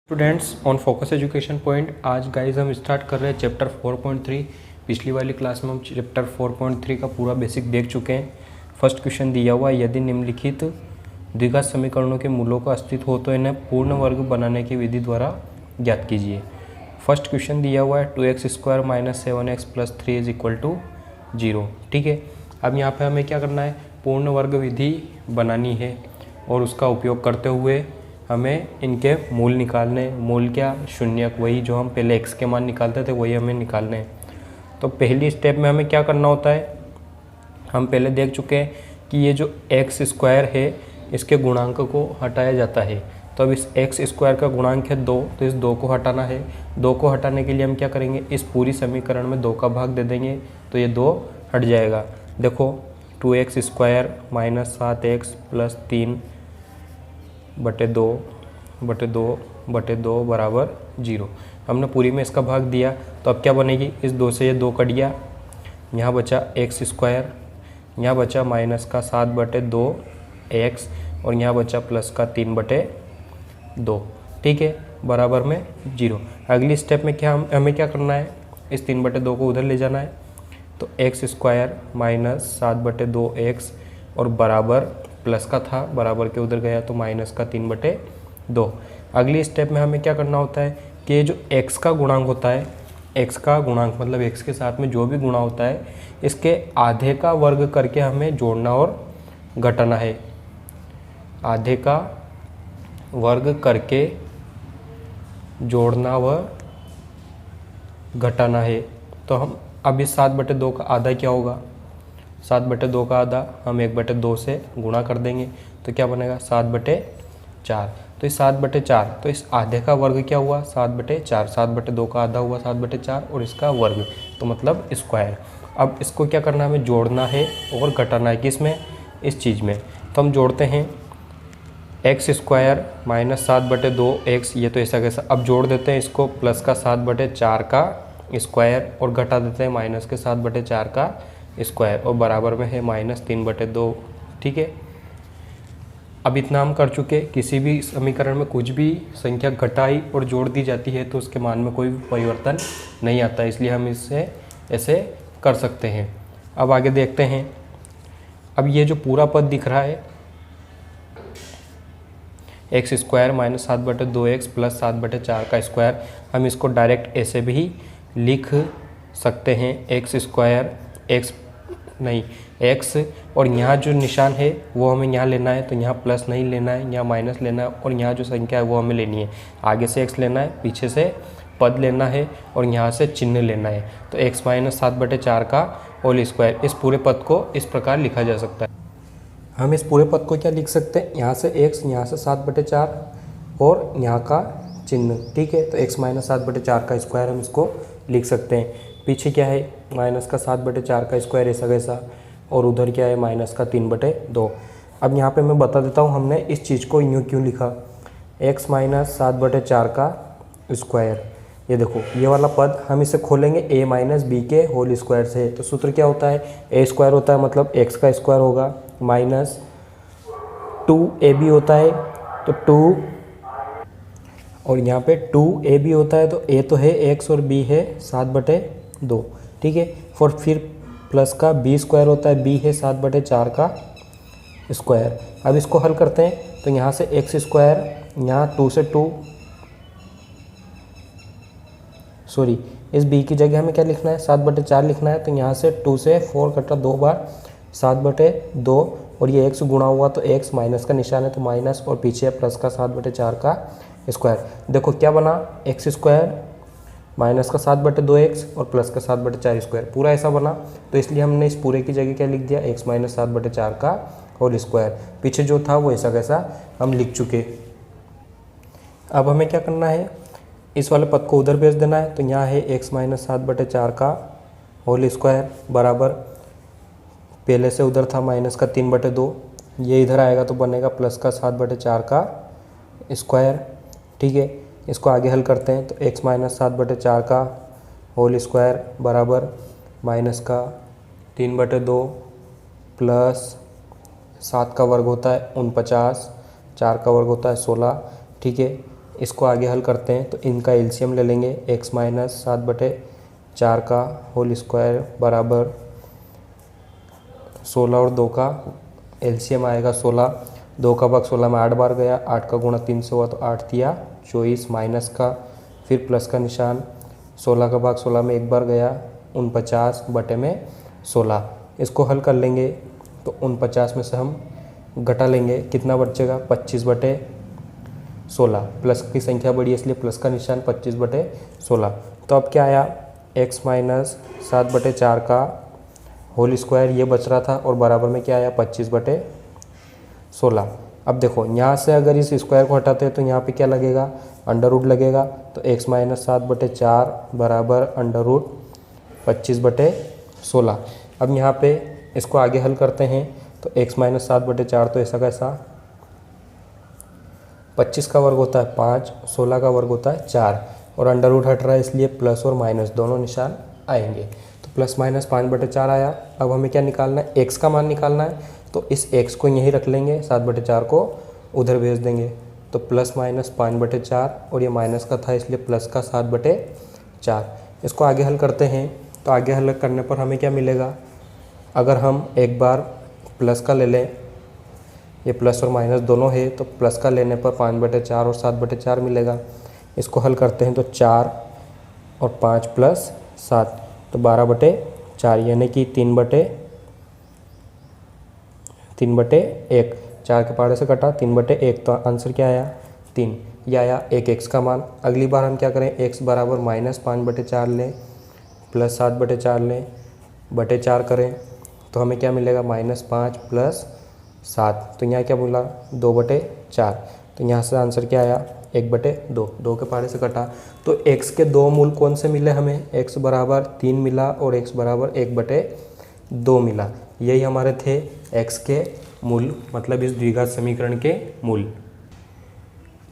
Students on focus education point आज guys हम start कर रहे हैं चैप्टर 4.3। पिछली वाली क्लास में हम चैप्टर 4.3 का पूरा बेसिक देख चुके हैं। फर्स्ट क्वेश्चन दिया हुआ है, यदि निम्नलिखित द्विघात समीकरणों के मूलों का अस्तित्व हो तो इन्हें पूर्ण वर्ग बनाने की विधि द्वारा ज्ञात कीजिए। फर्स्ट क्वेश्चन दिया हुआ है 2x² - 7x + 3 = 0। ठीक है, अब यहाँ पर हमें क्या करना है, पूर्ण वर्ग विधि बनानी है और उसका उपयोग करते हुए हमें इनके मूल निकालने। मूल क्या, शून्यक, वही जो हम पहले x के मान निकालते थे वही हमें निकालने हैं। तो पहली स्टेप में हमें क्या करना होता है, हम पहले देख चुके हैं कि ये जो x² है इसके गुणांक को हटाया जाता है। तो अब इस x² का गुणांक है 2, तो इस 2 को हटाना है। 2 को हटाने के लिए हम क्या करेंगे, इस पूरी समीकरण में 2 का भाग दे देंगे तो ये 2 हट जाएगा। देखो 2x² - 7x + 3 बटे 2 बराबर 0। हमने पूरी में इसका भाग दिया तो अब क्या बनेगी, इस 2 से ये 2 कट गया, यहाँ बचा x², यहाँ बचा -7 बटे 2x और यहाँ बचा +3 बटे 2। ठीक है, बराबर में 0। अगली स्टेप में क्या हमें क्या करना है, इस 3 बटे 2 को उधर ले जाना है। तो x² - 7 बटे 2x और बराबर प्लस का था, बराबर के उधर गया तो -3 बटे 2। अगली स्टेप में हमें क्या करना होता है कि ये जो x का गुणांक होता है, x का गुणांक मतलब x के साथ में जो भी गुणा होता है इसके आधे का वर्ग करके हमें जोड़ना और घटाना है। आधे का वर्ग करके जोड़ना व घटाना है। तो हम अब इस 7 बटे 2 का आधा क्या होगा, 7 बटे 2 का आधा हम 1 बटे 2 से गुणा कर देंगे तो क्या बनेगा 7 बटे 4। तो इस 7 बटे 4, तो इस आधे का वर्ग क्या हुआ 7 बटे 4। 7 बटे 2 का आधा हुआ 7 बटे 4 और इसका वर्ग तो मतलब स्क्वायर। अब इसको क्या करना है, हमें जोड़ना है और घटाना है, किस में, इस चीज़ में। तो हम जोड़ते हैं x² - 7 बटे 2x, ये तो ऐसा कैसा। अब जोड़ देते हैं इसको प्लस का 7 बटे 4 का स्क्वायर और घटा देते हैं माइनस के 7 बटे 4 का स्क्वायर और बराबर में है -3 बटे 2। ठीक है, अब इतना हम कर चुके। किसी भी समीकरण में कुछ भी संख्या घटाई और जोड़ दी जाती है तो उसके मान में कोई भी परिवर्तन नहीं आता, इसलिए हम इससे ऐसे कर सकते हैं। अब आगे देखते हैं। अब ये जो पूरा पद दिख रहा है x² - 7 बटे 2x + 7 बटे 4 का स्क्वायर, हम इसको डायरेक्ट ऐसे भी लिख सकते हैं। x और यहाँ जो निशान है वो हमें यहाँ लेना है, तो यहाँ प्लस नहीं लेना है, यहाँ माइनस लेना है और यहाँ जो संख्या है वो हमें लेनी है। आगे से x लेना है, पीछे से पद लेना है और यहाँ से चिन्ह लेना है। तो x - 7 बटे 4 का होल स्क्वायर, इस पूरे पद को इस प्रकार लिखा जा सकता है। हम इस पूरे पद को क्या लिख सकते हैं, यहाँ से x, यहाँ से 7 बटे 4 और यहाँ का चिन्ह। ठीक है, तो x - 7 बटे 4 का स्क्वायर हम इसको लिख सकते हैं। पीछे क्या है, -7 बटे 4 का स्क्वायर ऐसा कैसा और उधर क्या है -3 बटे 2। अब यहाँ पे मैं बता देता हूँ हमने इस चीज़ को यूँ क्यों लिखा, x - 7 बटे 4 का स्क्वायर। ये देखो ये वाला पद हम इसे खोलेंगे a - b के होल स्क्वायर से। तो सूत्र क्या होता है, a² होता है मतलब x का स्क्वायर होगा, -2ab होता है तो 2 और यहाँ पे 2ab होता है तो a तो है x और b है 7 बटे 2। ठीक है, फिर प्लस का b² होता है, b है 7 बटे 4 का स्क्वायर। अब इसको हल करते हैं तो यहाँ से x², यहाँ 2 से 2, सॉरी इस b की जगह हमें क्या लिखना है 7 बटे 4 लिखना है। तो यहाँ से 2 से 4 कटा 2 बार 7 बटे 2 और ये x गुणा हुआ तो x माइनस का निशान है तो माइनस और पीछे प्लस का 7 बटे 4 का स्क्वायर। देखो क्या बना, x² माइनस का 7 बटे 2x और प्लस का 7 बटे 4 स्क्वायर, पूरा ऐसा बना। तो इसलिए हमने इस पूरे की जगह क्या लिख दिया, x - 7 बटे 4 का होल स्क्वायर। पीछे जो था वो ऐसा कैसा हम लिख चुके। अब हमें क्या करना है, इस वाले पद को उधर भेज देना है। तो यहाँ है x - 7 बटे 4 का होल स्क्वायर बराबर, पहले से उधर था -3 बटे 2, ये इधर आएगा तो बनेगा प्लस का 7 बटे 4 का स्क्वायर। ठीक है, इसको आगे हल करते हैं तो x - 7 बटे 4 का होल स्क्वायर बराबर -3 बटे 2 प्लस 7 का वर्ग होता है 49, 4 का वर्ग होता है 16। ठीक है, इसको आगे हल करते हैं तो इनका एलसीएम ले लेंगे। x माइनस 7/4 का होल स्क्वायर बराबर 16 और 2 का एलसीएम आएगा 16। 2 का भाग 16 में 8 बार गया, 8 का गुणा 3 से हुआ तो 8 तिया 24 माइनस का, फिर प्लस का निशान। 16 का भाग 16 में 1 बार गया, 49/16। इसको हल कर लेंगे तो 49 में से हम घटा लेंगे, कितना बचेगा 25/16। प्लस की संख्या बड़ी है इसलिए प्लस का निशान 25/16। तो अब क्या आया x माइनस 7/4 का होल स्क्वायर ये बच रहा था और बराबर में क्या आया 25/16। अब देखो यहाँ से अगर इस स्क्वायर को हटाते हैं तो यहाँ पे क्या लगेगा अंडर रूट लगेगा, तो x माइनस 7/4 बराबर अंडर रूट 25/16। अब यहाँ पे इसको आगे हल करते हैं तो x माइनस 7/4 तो ऐसा कैसा 25 का वर्ग होता है 5, 16 का वर्ग होता है 4 और अंडर रूट हट रहा है इसलिए प्लस और माइनस दोनों निशान आएंगे। तो प्लस माइनस 5/4 आया। अब हमें क्या निकालना है, x का मान निकालना है, तो इस x को यहीं रख लेंगे, 7/4 को उधर भेज देंगे। तो प्लस माइनस 5/4 और ये माइनस का था इसलिए प्लस का 7/4। इसको आगे हल करते हैं तो आगे हल करने पर हमें क्या मिलेगा, अगर हम एक बार प्लस का ले लें, ये प्लस और माइनस दोनों है तो प्लस का लेने पर 5/4 और 7/4 मिलेगा। इसको हल करते हैं तो 4 और 5 प्लस 7 तो 12/4 यानी कि 3/1। 4 के पहाड़े से कटा 3/1 तो आंसर क्या आया 3। यह आया एक x का मान। अगली बार हम क्या करें, x बराबर माइनस 5/4 लें प्लस 7/4 लें बटे 4 करें तो हमें क्या मिलेगा -5 प्लस 7। तो यहाँ क्या बोला 2/4। तो यहाँ से आंसर क्या आया 1/2। 2 के पहाड़े से कटा तो x के दो मूल कौन से मिले हमें, x बराबर 3 मिला और x बराबर 1/2 मिला। यही हमारे थे x के मूल, मतलब इस द्विघात समीकरण के मूल।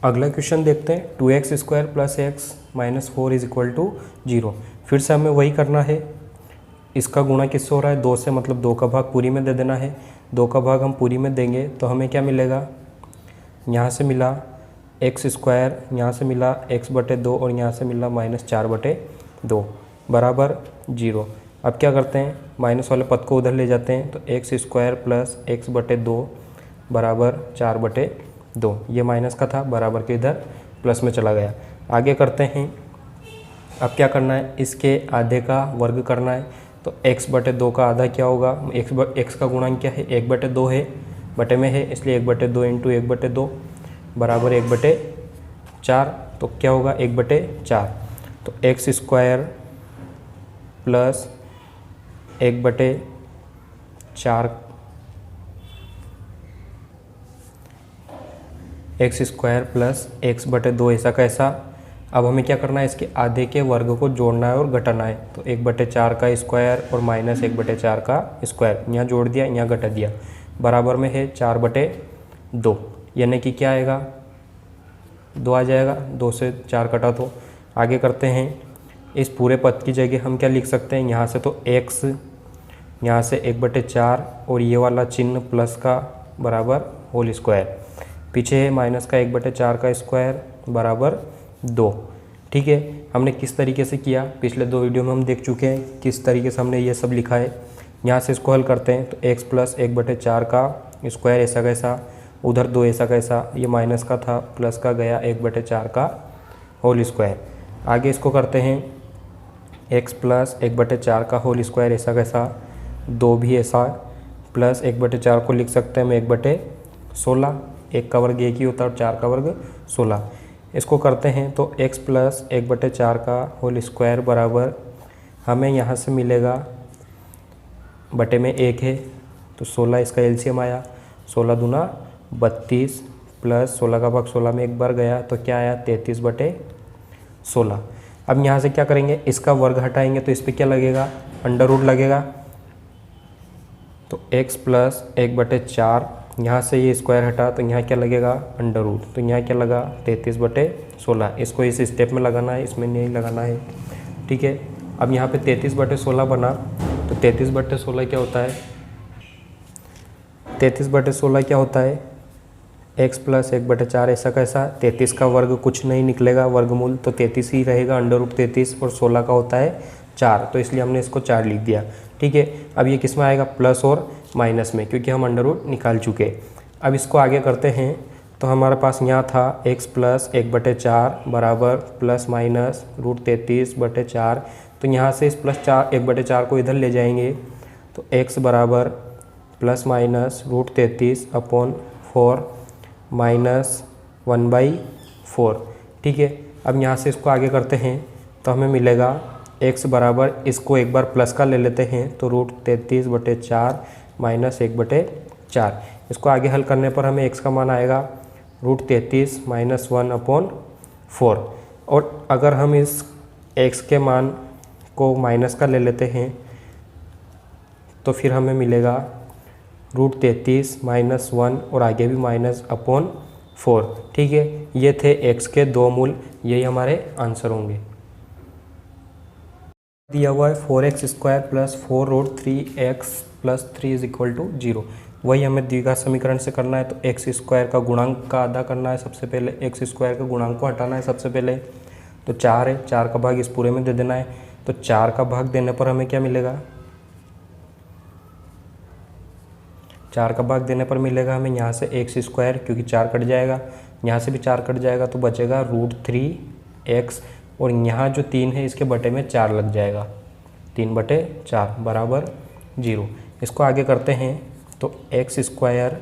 अगला क्वेश्चन देखते हैं 2x² + x - 4 = 0। फिर से हमें वही करना है। इसका गुणा किससे हो रहा है 2 से, मतलब 2 का भाग पूरी में दे देना है। 2 का भाग हम पूरी में देंगे तो हमें क्या मिलेगा, यहाँ से मिला x², यहाँ से मिला x/2 और यहाँ से मिला -4/2 बराबर 0। अब क्या करते हैं, माइनस वाले पद को उधर ले जाते हैं तो x² + x/2 बराबर 4/2। ये माइनस का था, बराबर के इधर प्लस में चला गया। आगे करते हैं, अब क्या करना है, इसके आधे का वर्ग करना है। तो x/2 का आधा क्या होगा, x का गुणांक क्या है 1/2 है, बटे में है इसलिए 1/2 × 1/2 बराबर 1/4। तो क्या होगा 1/4। तो x² + 1/4 x² + x/2 ऐसा कैसा। अब हमें क्या करना है, इसके आधे के वर्ग को जोड़ना है और घटाना है। तो 1/4 का स्क्वायर और -1/4 का स्क्वायर, यहाँ जोड़ दिया यहाँ घटा दिया, बराबर में है 4/2। यानी कि क्या आएगा 2 आ जाएगा, 2 से 4 कटा तो। आगे करते हैं, इस पूरे पद की जगह हम क्या लिख सकते हैं, यहाँ से तो x, यहाँ से 1/4 और ये वाला चिन्ह प्लस का बराबर होल स्क्वायर, पीछे है माइनस का 1/4 का स्क्वायर बराबर 2। ठीक है, हमने किस तरीके से किया पिछले 2 वीडियो में हम देख चुके हैं किस तरीके से हमने ये सब लिखा है। यहाँ से इसको हल करते हैं तो x + 1/4 का स्क्वायर ऐसा कैसा, उधर 2 ऐसा कैसा, ये माइनस का था प्लस का गया 1/4 का होल स्क्वायर। आगे इसको करते हैं x + 1/4 का होल स्क्वायर ऐसा कैसा, 2 भी ऐसा, प्लस 1/4 को लिख सकते हैं हम 1/16। 1 का वर्ग 1 ही होता है और 4 का वर्ग 16। इसको करते हैं तो x + 1/4 का होल स्क्वायर बराबर हमें यहाँ से मिलेगा, बटे में 1 है तो 16, इसका एलसीएम आया 16 दूना 32 प्लस 16 का भाग 16 में 1 बार गया तो क्या आया 33/16। अब यहाँ से क्या करेंगे, इसका वर्ग हटाएंगे तो इस पर क्या लगेगा अंडर रूट लगेगा। तो x + 1/4, यहाँ से ये स्क्वायर हटा तो यहाँ क्या लगेगा अंडर रूट, तो यहाँ क्या लगा 33/16। इसको इस स्टेप में लगाना है, इसमें नहीं लगाना है। ठीक है, अब यहाँ पे 33/16 बना तो 33/16 क्या होता है, 33/16 क्या होता है एक्स प्लस 1/4 ऐसा कैसा, 33 का वर्ग कुछ नहीं निकलेगा वर्गमूल, तो 33 ही रहेगा, √33, और 16 का होता है 4, तो इसलिए हमने इसको 4 लिख दिया। ठीक है, अब ये किस में आएगा, प्लस और माइनस में, क्योंकि हम √ निकाल चुके। अब इसको आगे करते हैं, तो हमारे पास यहाँ था x प्लस 1/4 बराबर प्लस माइनस √33/4, तो यहाँ से इस प्लस 1/4 को इधर ले जाएंगे, तो x बराबर प्लस माइनस √33/4 माइनस 1/4। ठीक है, अब यहाँ से इसको आगे करते हैं, तो हमें मिलेगा x बराबर, इसको एक बार प्लस का ले लेते हैं, तो √33/4 माइनस 1/4। इसको आगे हल करने पर हमें x का मान आएगा √33 माइनस 1/4। और अगर हम इस x के मान को माइनस का ले लेते हैं, तो फिर हमें मिलेगा √33 माइनस 1 और आगे भी -/4। ठीक है, ये थे x के दो मूल, यही हमारे आंसर होंगे। दिया हुआ है 4x² प्लस 4√3x प्लस 3 = 0। वही हमें द्विघात समीकरण से करना है, तो x² का गुणांक का आधा करना है सबसे पहले, x² का गुणांक को हटाना है सबसे पहले, तो 4 है, 4 का भाग इस पूरे में दे देना है, तो 4 का भाग देने पर हमें क्या मिलेगा, 4 का भाग देने पर मिलेगा हमें यहाँ से x², क्योंकि 4 कट जाएगा, यहाँ से भी 4 कट जाएगा, तो बचेगा √3x, और यहाँ जो 3 है इसके बटे में 4 लग जाएगा, 3/4 बराबर 0। इसको आगे करते हैं, तो x²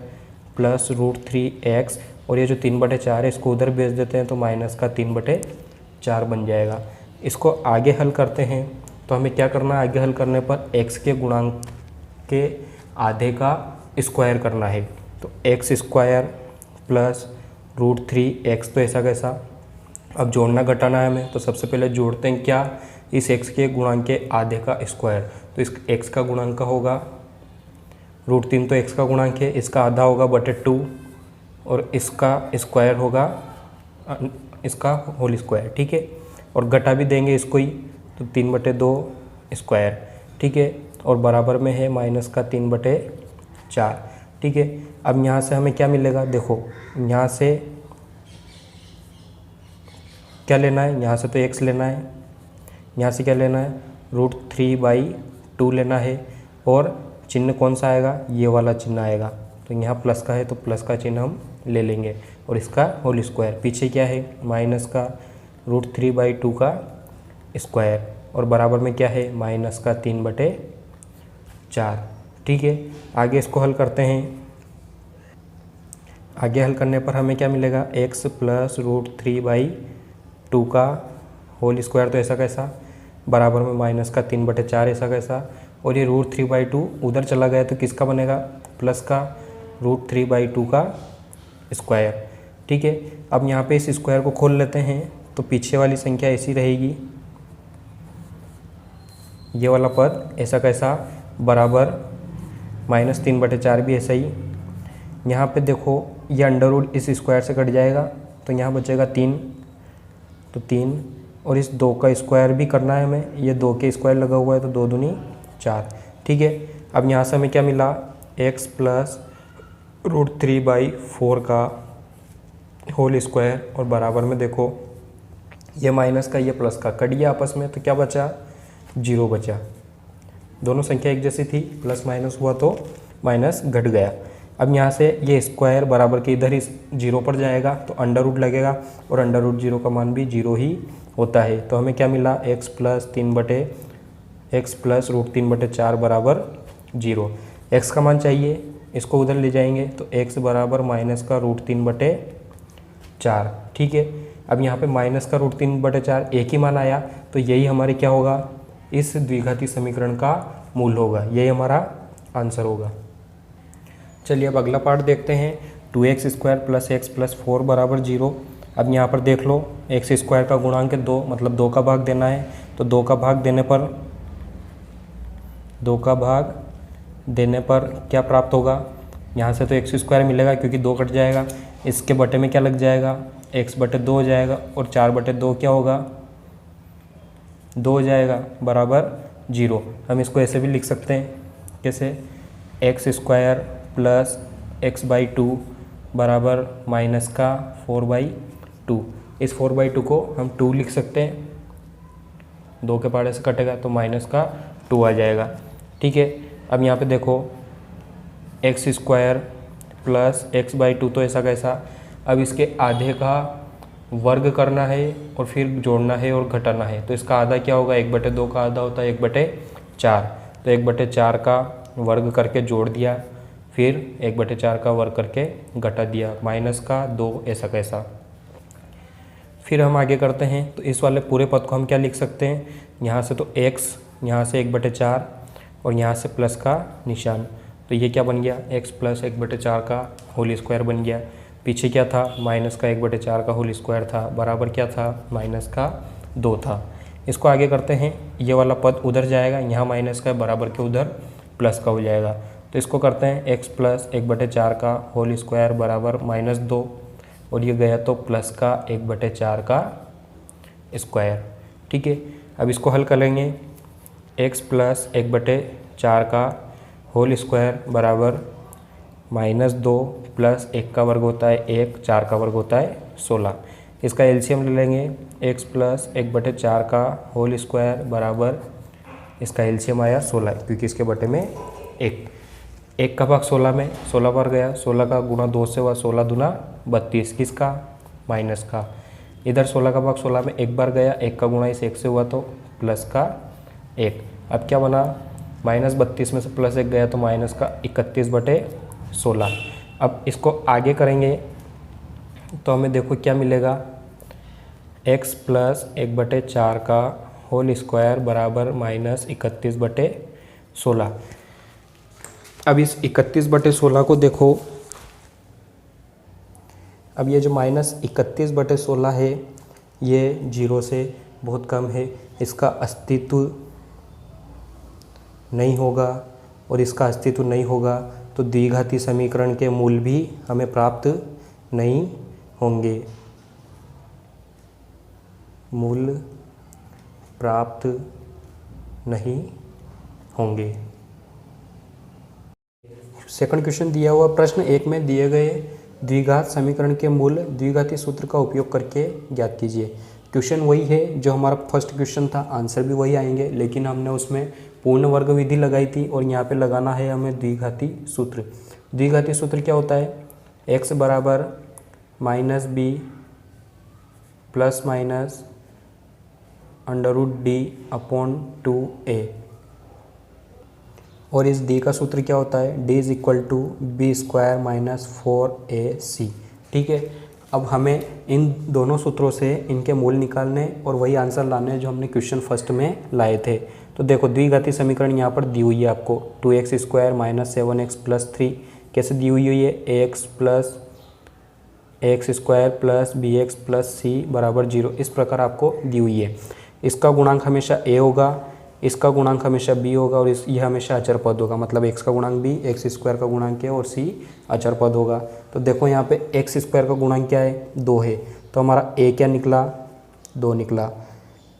प्लस √3x, और ये जो 3/4 है इसको उधर भेज देते हैं, तो माइनस का 3/4 बन जाएगा। इसको आगे हल करते हैं, तो हमें क्या करना है, आगे हल करने पर x के गुणांक के आधे का स्क्वायर करना है, तो x² प्लस √3x, तो ऐसा कैसा, अब जोड़ना घटाना है हमें, तो सबसे पहले जोड़ते हैं क्या, इस x के गुणांक के आधे का स्क्वायर, तो इस x का गुणांक का होगा √3, तो x का गुणांक है, इसका आधा होगा /2, और इसका स्क्वायर होगा इसका होल स्क्वायर। ठीक है, और घटा भी देंगे इसको ही, तो 3/2 स्क्वायर। ठीक है, और बराबर में है माइनस का 3/4। ठीक है, अब यहाँ से हमें क्या मिलेगा, देखो यहाँ से क्या लेना है, यहाँ से तो x लेना है, यहाँ से क्या लेना है, √3/2 लेना है, और चिन्ह कौन सा आएगा, ये वाला चिन्ह आएगा, तो यहाँ प्लस का है तो प्लस का चिन्ह हम ले लेंगे, और इसका होल स्क्वायर, पीछे क्या है, माइनस का √3/2 का स्क्वायर, और बराबर में क्या है, माइनस का 3/4। ठीक है, आगे इसको हल करते हैं, आगे हल करने पर हमें क्या मिलेगा, x प्लस √3/2 का होल स्क्वायर, तो ऐसा कैसा, बराबर में माइनस का 3/4 ऐसा कैसा, और ये √3/2 उधर चला गया तो किसका बनेगा, प्लस का √3/2 का स्क्वायर। ठीक है, अब यहाँ पे इस स्क्वायर को खोल लेते हैं, तो पीछे वाली संख्या ऐसी रहेगी, ये वाला पद ऐसा कैसा, बराबर -3/4 भी ऐसा ही। यहाँ पे देखो ये अंडर इस स्क्वायर से कट जाएगा, तो यहाँ बचेगा 3, तो 3, और इस 2 का स्क्वायर भी करना है हमें, ये 2 के स्क्वायर लगा हुआ है, तो 2 दूनी 4। ठीक है, अब यहाँ से हमें क्या मिला, x प्लस √3/4 का होल स्क्वायर, और बराबर में देखो ये माइनस का ये प्लस का कट गया आपस में, तो क्या बचा, 0 बचा। दोनों संख्या एक जैसी थी, प्लस माइनस हुआ तो माइनस घट गया। अब यहाँ से ये स्क्वायर बराबर के इधर ही 0 पर जाएगा, तो अंडर रूट लगेगा, और अंडर रूट 0 का मान भी 0 ही होता है, तो हमें क्या मिला, x प्लस √3/4 बराबर 0। x का मान चाहिए, इसको उधर ले जाएंगे, तो x बराबर माइनस का √3/4। ठीक है, अब यहाँ पे माइनस का √3/4 एक ही मान आया, तो यही हमारे क्या होगा, इस द्विघाती समीकरण का मूल होगा, यही हमारा आंसर होगा। चलिए अब अगला पार्ट देखते हैं, 2x² प्लस x प्लस 4 बराबर 0। अब यहाँ पर देख लो, x² का गुणांक है 2, मतलब 2 का भाग देना है, तो 2 का भाग देने पर क्या प्राप्त होगा, यहाँ से तो x² मिलेगा क्योंकि 2 कट जाएगा, इसके बटे में क्या लग जाएगा, x/2 हो जाएगा, और 4/2 क्या होगा, 2 हो जाएगा, बराबर 0। हम इसको ऐसे भी लिख सकते हैं, कैसे, x² प्लस x/2 बराबर माइनस का 4/2। इस 4/2 को हम 2 लिख सकते हैं, 2 के पहाड़े से कटेगा तो माइनस का 2 आ जाएगा। ठीक है, अब यहाँ पे देखो x² प्लस x/2, तो ऐसा कैसा, अब इसके आधे का वर्ग करना है और फिर जोड़ना है और घटाना है। तो इसका आधा क्या होगा, 1/2 का आधा होता है 1/4, तो 1/4 का वर्ग करके जोड़ दिया, फिर 1/4 का वर्ग करके घटा दिया, माइनस का 2, ऐसा कैसा। फिर हम आगे करते हैं, तो इस वाले पूरे पद को हम क्या लिख सकते हैं, यहाँ से तो x, यहाँ से 1/4 और यहाँ से प्लस का निशान, तो ये क्या बन गया, x प्लस 1/4 का होल स्क्वायर बन गया। पीछे क्या था, माइनस का 1/4 का होल स्क्वायर था, बराबर क्या था, माइनस का 2 था। इसको आगे करते हैं, ये वाला पद उधर जाएगा, यहाँ माइनस का बराबर के उधर प्लस का हो जाएगा। तो इसको करते हैं x प्लस 1/4 का होल स्क्वायर बराबर -2, और ये गया तो प्लस का 1/4 का स्क्वायर। ठीक है, अब इसको हल करेंगे, x प्लस 1/4 का होल स्क्वायर बराबर -2 प्लस 1 का वर्ग होता है 1, 4 का वर्ग होता है 16। इसका एलसीएम ले लेंगे, x प्लस 1/4 का होल स्क्वायर बराबर, इसका एलसीएम आया 16, क्योंकि इसके बटे में 1 का भाग 16 में 16 बार गया, 16 का गुणा 2 से हुआ, 16 दूना 32, किसका, माइनस का। इधर 16 का भाग 16 में 1 बार गया, 1 का गुणा इस 1 से हुआ तो प्लस का 1। अब क्या बना, -32 में से प्लस 1 गया तो माइनस का 31/16। अब इसको आगे करेंगे तो हमें देखो क्या मिलेगा, x प्लस 1/4 का होल स्क्वायर बराबर -31/16। अब इस 31/16 को देखो, अब ये जो -31/16 है ये 0 से बहुत कम है, इसका अस्तित्व नहीं होगा, और इसका अस्तित्व नहीं होगा तो द्विघाती समीकरण के मूल भी हमें प्राप्त नहीं होंगे, मूल प्राप्त नहीं होंगे। सेकंड क्वेश्चन दिया हुआ प्रश्न 1 में दिए गए द्विघात समीकरण के मूल द्विघाती सूत्र का उपयोग करके ज्ञात कीजिए। क्वेश्चन वही है जो हमारा फर्स्ट क्वेश्चन था, आंसर भी वही आएंगे, लेकिन हमने उसमें पूर्ण वर्ग विधि लगाई थी और यहाँ पे लगाना है हमें द्विघाती सूत्र। द्विघाती सूत्र क्या होता है, x बराबर -b प्लस माइनस √d/2a, और इस d का सूत्र क्या होता है, d = b² - 4ac। ठीक है, अब हमें इन दोनों सूत्रों से इनके मूल निकालने और वही आंसर लाने जो हमने क्वेश्चन फर्स्ट में लाए थे। तो देखो द्विघाती समीकरण यहाँ पर दी हुई है आपको, 2x² - 7x + 3 कैसे दी हुई है, ax plus ax² plus bx plus c बराबर 0, इस प्रकार आपको दी हुई है। इसका गुणांक हमेशा a होगा, इसका गुणांक हमेशा b होगा, और ये हमेशा अचर पद होगा, मतलब x का गुणांक b, x² का गुणांक है और c अचर पद होगा। तो देखो यहाँ पे x² का गुणांक क्या है, 2 है, तो हमारा a क्या निकला, 2 निकला।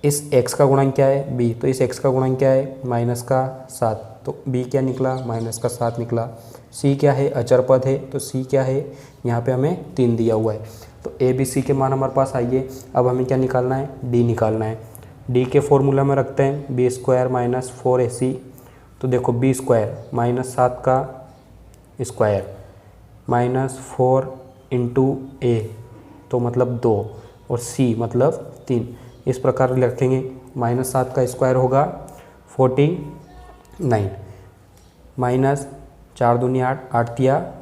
इस x का गुणांक क्या है, b, तो इस x का गुणांक क्या है, -7, तो b क्या निकला, -7 निकला। c क्या है, अचर पद है, तो c क्या है, यहाँ पे हमें 3 दिया हुआ है। तो a b c के मान हमारे पास आइए। अब हमें क्या निकालना है, d निकालना है। d के फॉर्मूला में रखते हैं, b² - 4ac, तो देखो b² -7 का स्क्वायर -4 × a, तो मतलब 2, और c मतलब 3, इस प्रकार रखेंगे। -7 का स्क्वायर होगा 49, -4 दूनी 8, 8 तिया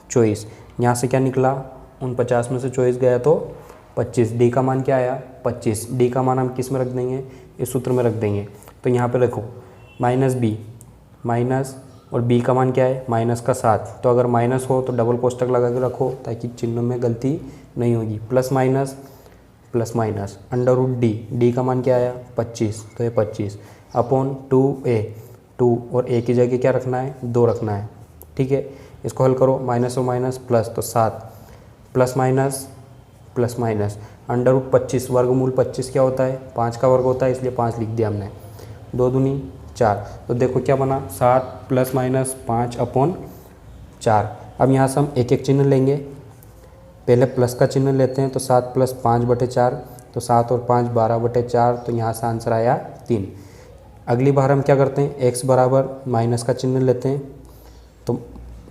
24, यहाँ से क्या निकला, 49 में से 24 गया तो 25, डी का मान क्या आया, 25। डी का मान हम किस में रख देंगे, इस सूत्र में रख देंगे। तो यहाँ पे रखो -b माइनस, और b का मान क्या है, -7, तो अगर माइनस हो तो डबल कोष्टक लगा के रखो ताकि चिन्ह में गलती नहीं होगी, प्लस माइनस √d, d का मान क्या आया, 25, तो ये 25 अपॉन 2a, 2 और a की जगह क्या रखना है, 2 रखना है। ठीक है, इसको हल करो, माइनस और माइनस प्लस, तो 7 प्लस माइनस √25, वर्गमूल 25 क्या होता है, 5 का वर्ग होता है, इसलिए 5 लिख दिया हमने, 2 दूनी 4, तो देखो क्या बना, 7 + -5 अपॉन 4। अब यहाँ से हम एक एक चिन्ह लेंगे, पहले प्लस का चिन्ह लेते हैं, तो 7 + 5/4, तो 7 और 5 12/4, तो यहाँ से आंसर आया 3। अगली बार हम क्या करते हैं, x बराबर माइनस का चिन्ह लेते हैं, तो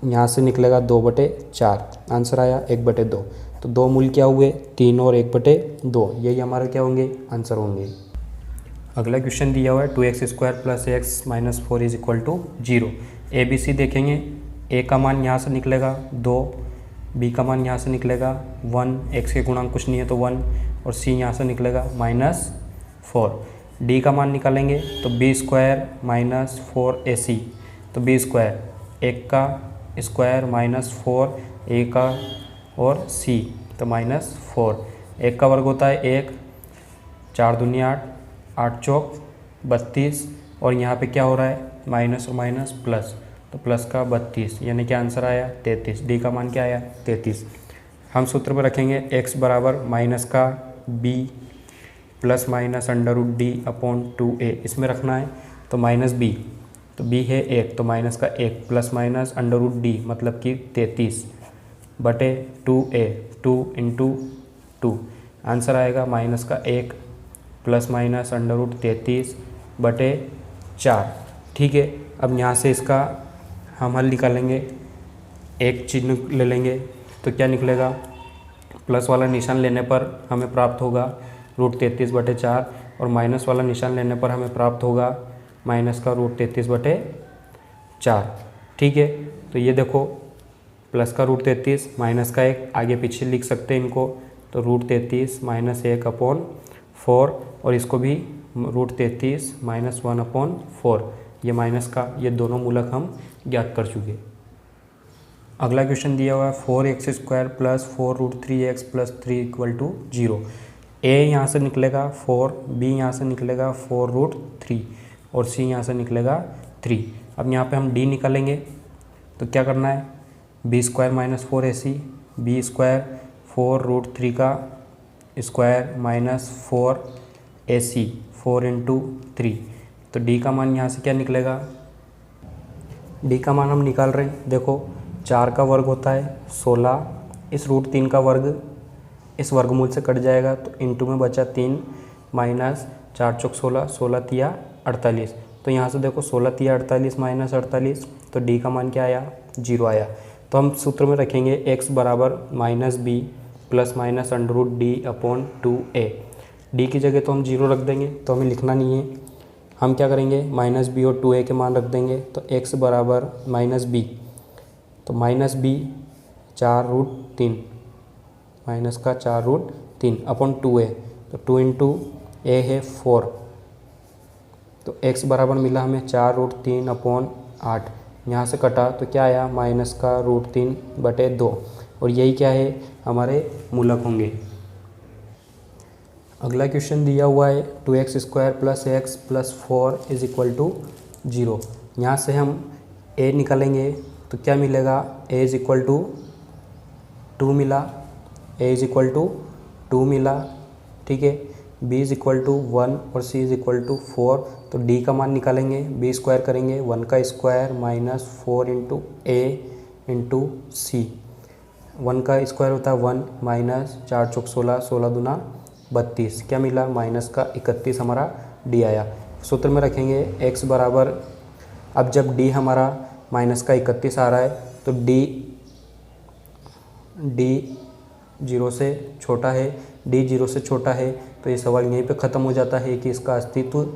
यहाँ से निकलेगा 2/4, आंसर आया 1/2। तो दो मूल क्या हुए, 3 और 1/2, यही हमारे क्या होंगे, आंसर होंगे। अगला क्वेश्चन दिया हुआ है 2x² + x - 4 = 0। A B C देखेंगे, ए का मान यहाँ से निकलेगा 2, बी का मान यहाँ से निकलेगा 1, x के गुणांक कुछ नहीं है तो 1, और सी यहाँ से निकलेगा -4। डी का मान निकालेंगे तो b² - 4ac, तो b², 1 का स्क्वायर -4, a का और c, तो -4। 1 का वर्ग होता है 1, 4 दूनी 8, 8 चौक 32, और यहाँ पे क्या हो रहा है, माइनस और माइनस प्लस, तो प्लस का 32, यानी कि आंसर आया 33। डी का मान क्या आया, 33। हम सूत्र पर रखेंगे x बराबर माइनस का b प्लस माइनस √d/2a, इसमें रखना है तो -b, तो b है 1, तो माइनस का 1 प्लस माइनस √d मतलब कि 33/2a, 2 × 2, आंसर आएगा माइनस का 1 प्लस माइनस √33/4। ठीक है, अब यहाँ से इसका हम हल निकालेंगे, एक चिन्ह ले लेंगे तो क्या निकलेगा, प्लस वाला निशान लेने पर हमें प्राप्त होगा √33/4, और माइनस वाला निशान लेने पर हमें प्राप्त होगा माइनस का √33/4। ठीक है, तो ये देखो प्लस का √33 माइनस का 1, आगे पीछे लिख सकते हैं इनको, तो √33 - 1/4, और इसको भी √33 - 1/4, ये माइनस का, ये दोनों मूलक हम ज्ञात कर चुके। अगला क्वेश्चन दिया हुआ है 4x² + 4√3x + 3 = 0। a यहाँ से निकलेगा 4, b यहाँ से निकलेगा 4√3, और c यहाँ से निकलेगा 3। अब यहाँ पे हम d निकालेंगे तो क्या करना है, b² - 4ac, b² 4√3 का स्क्वायर -4ac, 4 × 3, तो d का मान यहाँ से क्या निकलेगा, d का मान हम निकाल रहे हैं, देखो 4 का वर्ग होता है 16, इस √3 का वर्ग इस वर्गमूल से कट जाएगा, तो इंटू में बचा 3 माइनस 4 चौक 16, 16 तिया 48, तो यहाँ से देखो 16 तिया 48 माइनस 48, तो d का मान क्या आया, 0 आया। तो हम सूत्र में रखेंगे x बराबर -b plus minus √d/2a, d की जगह तो हम 0 रख देंगे, तो हमें लिखना नहीं है, हम क्या करेंगे -b और 2a के मान रख देंगे, तो x बराबर -b, तो -b 4√3, माइनस का 4√3/2a, तो 2 × a है 4, तो x बराबर मिला हमें 4√3/8, यहाँ से कटा तो क्या आया, माइनस का √3/2, और यही क्या है, हमारे मूलक होंगे। अगला क्वेश्चन दिया हुआ है 2x² + x + 4 = 0। यहाँ से हम a निकालेंगे तो क्या मिलेगा, a = 2 मिला, a = 2 मिला, ठीक है, b = 1 और c = 4, तो d का मान निकालेंगे, b² करेंगे 1 का स्क्वायर -4 × a × c, 1 का स्क्वायर होता है 1 माइनस 4 चौक 16, 16 दूना 32, क्या मिला, माइनस का 31 हमारा d आया। सूत्र में रखेंगे x बराबर, अब जब d हमारा माइनस का 31 आ रहा है तो d 0 से छोटा है, d 0 से छोटा है, तो ये सवाल यहीं पे ख़त्म हो जाता है कि इसका अस्तित्व,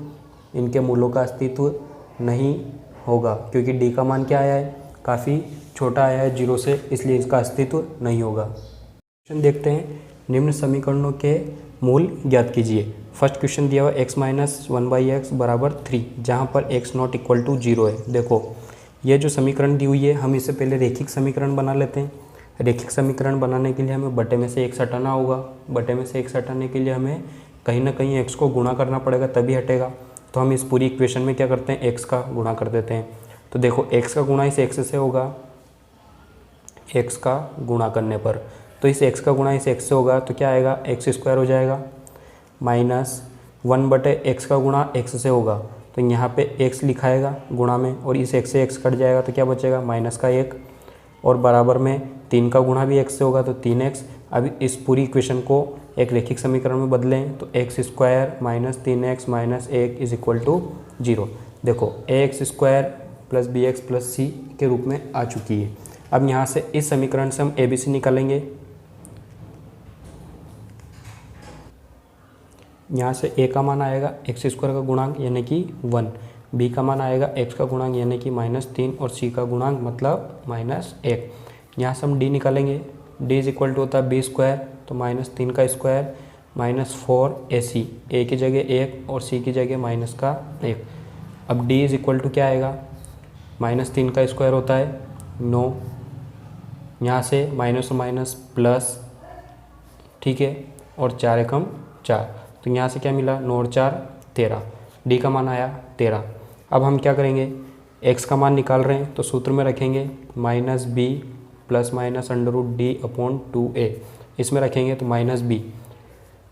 इनके मूलों का अस्तित्व नहीं होगा, क्योंकि d का मान क्या आया है, काफ़ी छोटा आया है 0 से, इसलिए इसका अस्तित्व नहीं होगा। क्वेश्चन देखते हैं, निम्न समीकरणों के मूल ज्ञात कीजिए। फर्स्ट क्वेश्चन दिया हुआ x - 1/x = 3, जहाँ पर x ≠ = 0 है। देखो ये जो समीकरण दी हुई है, हम इससे पहले रेखिक समीकरण बना लेते हैं। रेखिक समीकरण बनाने के लिए हमें बटे में से x हटाना होगा, बटे में से x हटाने के लिए हमें कहीं ना कहीं x को गुणा करना पड़ेगा, तभी हटेगा। तो हम इस पूरी इक्वेशन में क्या करते हैं, x का गुणा कर देते हैं। तो देखो x का गुणा इस x से होगा, x का गुणा करने पर, तो इस x का गुणा इस x से होगा, तो क्या आएगा, x² हो जाएगा, -1/x का गुणा x से होगा, तो यहाँ पे x लिखाएगा गुणा में, और इस x से x कट जाएगा, तो क्या बचेगा, -1, और बराबर में 3 का गुणा भी x से होगा, तो 3x, अब इस पूरी इक्वेशन को एक रैखिक समीकरण में बदलें तो X square minus 3x minus 1 is equal to 0। देखो ax square plus B X plus C के रूप में आ चुकी है। अब यहाँ से इस समीकरण से हम ए बी सी निकालेंगे। यहाँ से a का मान आएगा एक्स स्क्वायर का गुणांक यानी कि 1, b का मान आएगा x का गुणांक यानी कि -3 और c का गुणांक मतलब -1। यहाँ से हम d निकालेंगे। d इज इक्वल टू होता है b स्क्वायर, तो -3 का स्क्वायर -4ac, a की जगह 1 और c की जगह -1। अब d इज इक्वल टू क्या आएगा, -3 का स्क्वायर होता है 9, यहाँ से माइनस और माइनस प्लस, ठीक है, और 4 एकम 4, तो यहाँ से क्या मिला 9 और 4 13, डी का मान आया 13। अब हम क्या करेंगे, एक्स का मान निकाल रहे हैं तो सूत्र में रखेंगे -b प्लस माइनस √d/2a, इसमें रखेंगे तो -b,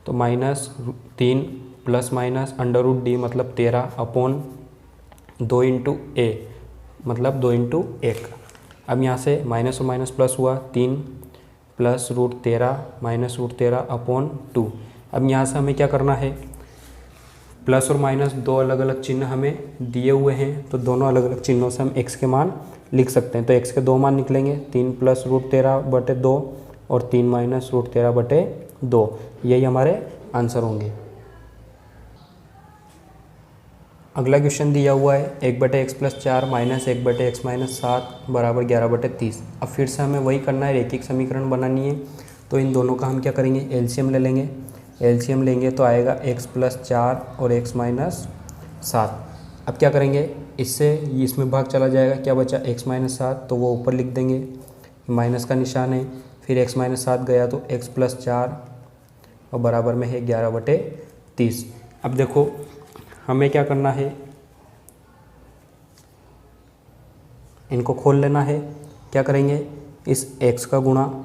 तो -3 प्लस माइनस √d मतलब 13/2 इंटू a मतलब 2 इंटू 1। अब यहाँ से माइनस और माइनस प्लस हुआ 3 प्लस √13 माइनस √13/2। अब यहाँ से हमें क्या करना है, प्लस और माइनस दो अलग अलग चिन्ह हमें दिए हुए हैं, तो दोनों अलग अलग चिन्हों से हम x के मान लिख सकते हैं। तो x के दो मान निकलेंगे, 3 प्लस √13/2 और 3 माइनस √13/2, यही हमारे आंसर होंगे। अगला क्वेश्चन दिया हुआ है 1/x + 4 माइनस 1/x - 7 बराबर 11/30। अब फिर से हमें वही करना है, रैखिक समीकरण बनानी है। तो इन दोनों का हम क्या करेंगे, एलसीएम ले लेंगे। एलसीएम लेंगे तो आएगा x + 4 और x - 7। अब क्या करेंगे, इससे इसमें भाग चला जाएगा, क्या बचा x - 7, तो वो ऊपर लिख देंगे, माइनस का निशान है, फिर x - 7 गया तो x + 4 और बराबर में है 11/30। अब देखो हमें क्या करना है, इनको खोल लेना है। क्या करेंगे, इस x का गुणा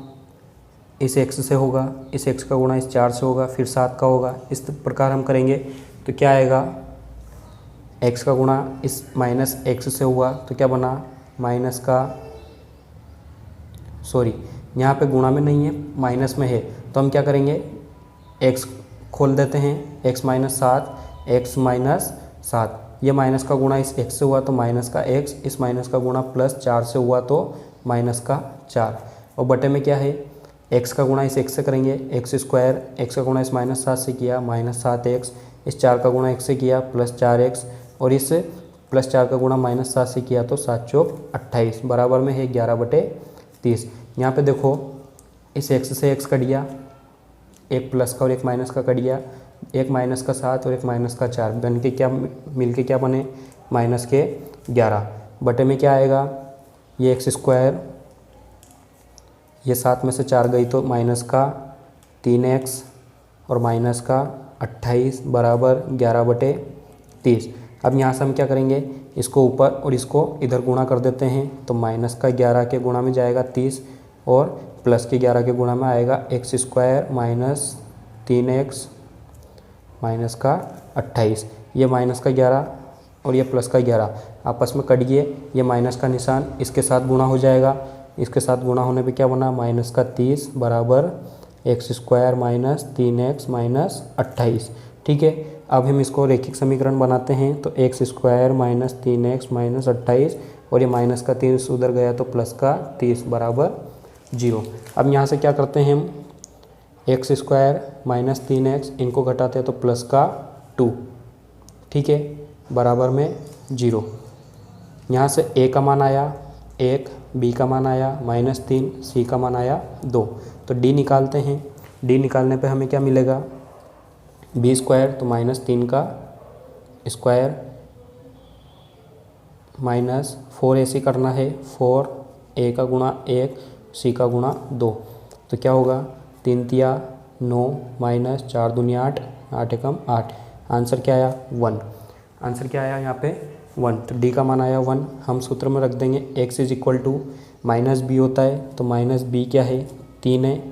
इस x से होगा, इस x का गुणा इस 4 से होगा, फिर 7 का होगा। इस प्रकार हम करेंगे तो क्या आएगा, x का गुणा इस -x से हुआ तो क्या बना, माइनस का, सॉरी यहाँ पे गुणा में नहीं है माइनस में है, तो हम क्या करेंगे, x खोल देते हैं, x - 7, ये माइनस का गुणा इस x से हुआ तो माइनस का x, इस माइनस का गुणा प्लस 4 से हुआ तो माइनस का 4, और बटे में क्या है, x का गुणा इस x से करेंगे, x स्क्वायर, x का गुणा इस -7 से किया -7x, इस 4 का गुणा x से किया +4x, और इस +4 का गुणा -7 से किया तो 7 चौक 28 बराबर में है 11/30। यहाँ पे देखो इस x से x कट गया, एक प्लस का और एक माइनस का कट गया, एक माइनस का 7 और एक माइनस का 4 बन के क्या मिल के क्या बने, -11 बटे में क्या आएगा, ये x स्क्वायर, ये 7 में से 4 गई तो माइनस का 3x और माइनस का 28 बराबर 11/30। अब यहाँ से हम क्या करेंगे, इसको ऊपर और इसको इधर गुणा कर देते हैं, तो माइनस का 11 के गुणा में जाएगा 30 और प्लस के 11 के गुणा में आएगा x square minus 3x minus का 28। ये माइनस का 11 और ये प्लस का 11 आपस में कट गए, ये माइनस का निशान इसके साथ गुणा हो जाएगा, इसके साथ गुणा होने पे क्या बना, माइनस का 30 बराबर x square minus 3x minus 28। ठीक है, अब हम इसको रैखिक समीकरण बनाते हैं, तो x square minus 3x minus 28 और ये माइनस का 30 उधर गया तो प्लस का 30 बराबर 0। अब यहाँ से क्या करते हैं हम, एक्स स्क्वायर माइनस 3x इनको घटाते हैं तो प्लस का 2, ठीक है, बराबर में 0। यहाँ से a का मान आया 1, b का मान आया -3, c का मान आया 2, तो d निकालते हैं। d निकालने पे हमें क्या मिलेगा, b स्क्वायर तो -3 का स्क्वायर माइनस 4ac करना है, 4a का गुणा 1 c का गुणा 2, तो क्या होगा 3 तिया 9 माइनस 4 दूनी 8, 8 एकम 8, आंसर क्या आया 1। आंसर क्या आया यहाँ पे 1, तो डी का मान आया 1। हम सूत्र में रख देंगे x is equal to -b होता है, तो -b क्या है 3 है,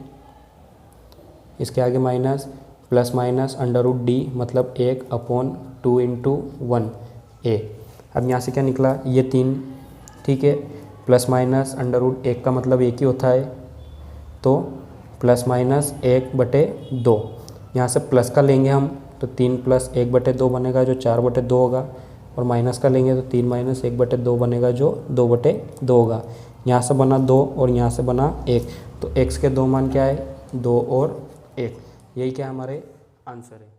इसके आगे माइनस प्लस माइनस √d मतलब 1/2 इंटू 1a। अब यहाँ से क्या निकला, ये 3, ठीक है, प्लस माइनस √1 का मतलब एक ही होता है, तो प्लस माइनस 1/2। यहाँ से प्लस का लेंगे हम तो 3 + 1/2 बनेगा जो 4/2 होगा, और माइनस का लेंगे तो 3 - 1/2 बनेगा जो 2/2 होगा। यहाँ से बना 2 और यहाँ से बना 1, तो x के 2 मान क्या है, 2 और 1। यही क्या हमारे आंसर है।